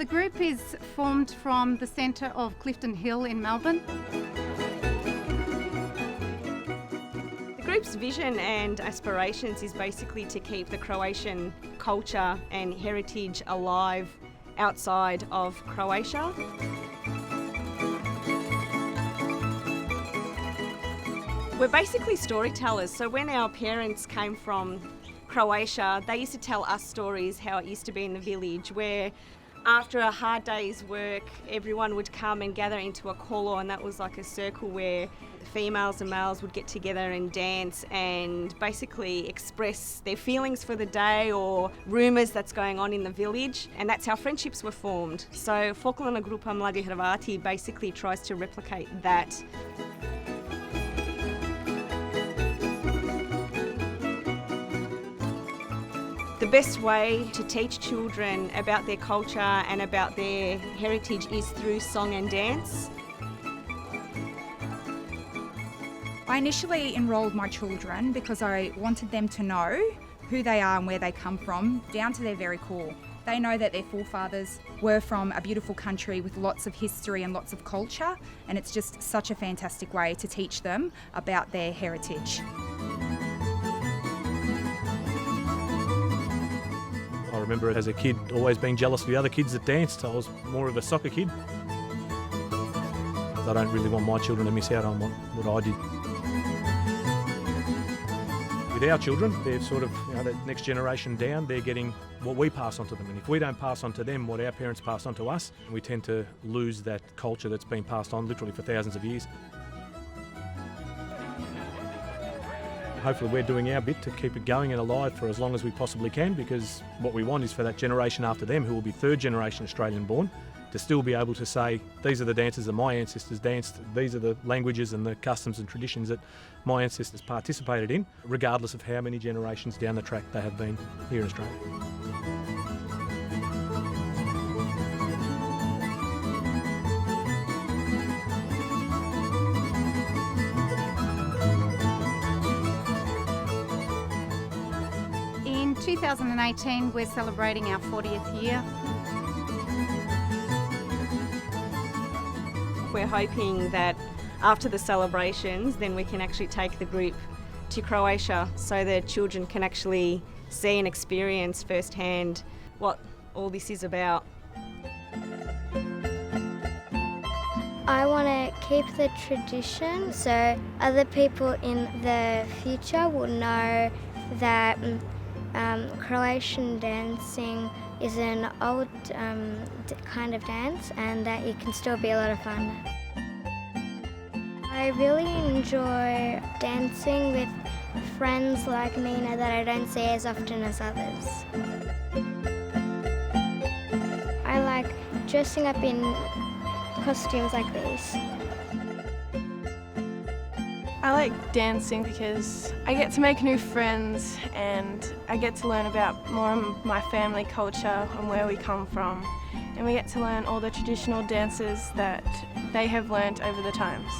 The group is formed from the centre of Clifton Hill in Melbourne. The group's vision and aspirations is basically to keep the Croatian culture and heritage alive outside of Croatia. We're basically storytellers, so when our parents came from Croatia, they used to tell us stories how it used to be in the village, where after a hard day's work, everyone would come and gather into a kolo, and that was like a circle where the females and males would get together and dance and basically express their feelings for the day or rumours that's going on in the village, and that's how friendships were formed. So Folklorna Grupa Mladi Hrvati basically tries to replicate that. The best way to teach children about their culture and about their heritage is through song and dance. I initially enrolled my children because I wanted them to know who they are and where they come from, down to their very core. They know that their forefathers were from a beautiful country with lots of history and lots of culture, and it's just such a fantastic way to teach them about their heritage. I remember as a kid always being jealous of the other kids that danced. I was more of a soccer kid. I don't really want my children to miss out on what I did. With our children, they're sort of, the next generation down, they're getting what we pass on to them. And if we don't pass on to them what our parents passed on to us, we tend to lose that culture that's been passed on literally for thousands of years. Hopefully we're doing our bit to keep it going and alive for as long as we possibly can, because what we want is for that generation after them, who will be third generation Australian born, to still be able to say, these are the dances that my ancestors danced, these are the languages and the customs and traditions that my ancestors participated in, regardless of how many generations down the track they have been here in Australia. In 2018, we're celebrating our 40th year. We're hoping that after the celebrations, then we can actually take the group to Croatia so that children can actually see and experience firsthand what all this is about. I want to keep the tradition so other people in the future will know that Croatian dancing is an old kind of dance, and that it can still be a lot of fun. I really enjoy dancing with friends like Nina that I don't see as often as others. I like dressing up in costumes like these. I like dancing because I get to make new friends and I get to learn about more of my family culture and where we come from. And we get to learn all the traditional dances that they have learnt over the times.